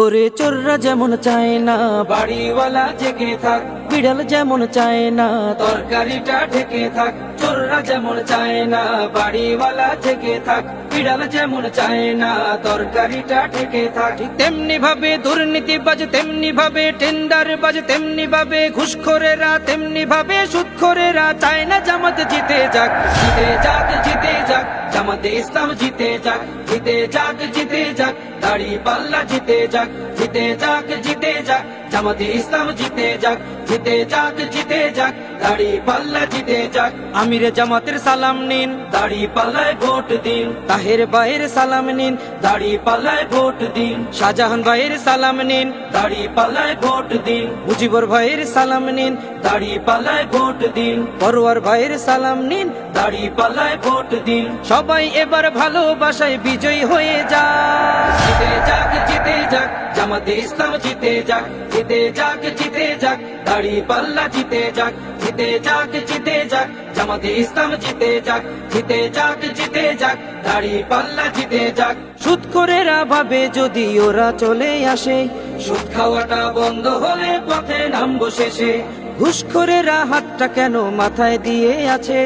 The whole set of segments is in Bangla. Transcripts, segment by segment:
ওরে চোররা যেমন চায় না বাড়িওয়ালা জেগে থাক, বিড়াল যেমন চায় না তরকারিটা ঢেকে থাক। চোররা যেমন চায় না বাড়িওয়ালা জেগে থাক, বিড়াল যেমন চায় না তরকারিটা ঢেকে থাক। তেমনি ভাবে দুর্নীতিবাজ, তেমনি ভাবে টেন্ডার বাজ, তেমনি ভাবে ঘুষখোরেরা, তেমনি ভাবে সুদখোরেরা চায় না জামাত জিতে যাক। জিতে যাক, জিতে যাক, জামাতে ইসলাম জিতে যাক। জিতে যাক, জিতে যাক, দাড়ি পাল্লা জিতে যাক। জিতে যাক, জিতে যাক, জামাতে ইসলাম জিতে যাক। জিতে যাক, জিতে যাক, দাড়ি পাল্লা জিতে যাক। আমিরে জামাতের সালাম নিন, দাড়ি পাল্লায় ভোট দিন। তাহের ভাইয়ের সালাম নিন, দাড়ি পাল্লায় ভোট দিন। শাহজাহান ভাইয়ের সালাম নিন, দাড়ি পাল্লায় ভোট দিন। মুজিবুর ভাইয়ের সালাম নিন, দাড়ি পাল্লায় ভোট দিন। পরোয়ার ভাইয়ের সালাম নিন, দাড়ি পাল্লায় ভোট দিন। সবাই এবার ভালোবাসায় বিজয়ী হয়ে যাক। জিতে যাক, জিতে যাক, জামাতে ইসলাম জিতে যাক। জিতে যাক, জিতে যাক, দাড়ি পাল্লা জিতে যাক। জিতে যাক, জিতে যাক, জামাতে ইসলাম জিতে যাক। জিতে যাক, জিতে যাক, দাড়ি পাল্লা জিতে যাক। সুদখোরেরা ভাবে যদি ওরা চলে আসে, সুদ খাওয়াটা বন্ধ হলে পথে নামবো শেষে। ঘুষখোরেরা হাতটা কেন মাথায় দিয়ে আছে,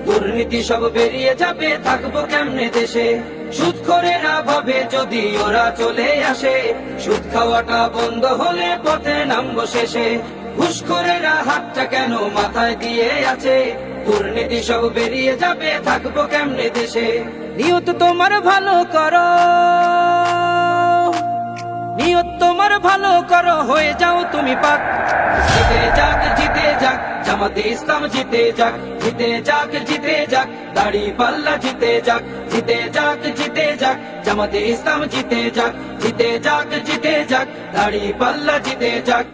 দুর্নীতি সব বেরিয়ে যাবে, থাকবো কেমনে দেশে। সুদখোরেরা ভাবে যদি ওরা চলে আসে, সুদ খাওয়াটা বন্ধ হলে পথে নামবো শেষে। ঘুষখোরেরা হাতটা কেন মাথায় দিয়ে আছে, দুর্নীতি সব বেরিয়ে যাবে, থাকবো কেমনে দেশে। নিয়ত তোমার ভালো করো, নিয়ত তোমার ভালো করো, হয়ে যাও তুমি পাক। জিতে যাক, জিতে যাক, জামাতে ইসলাম জিতে যাক। জিতে যাক, জিতে যাক, দাড়ি পাল্লা জিতে যাক। জিতে যাক, জিতে যাক, জামাতে ইসলাম জিতে যাক। জিতে যাক, জিতে যাক, দাড়ি পাল্লা জিতে যাক।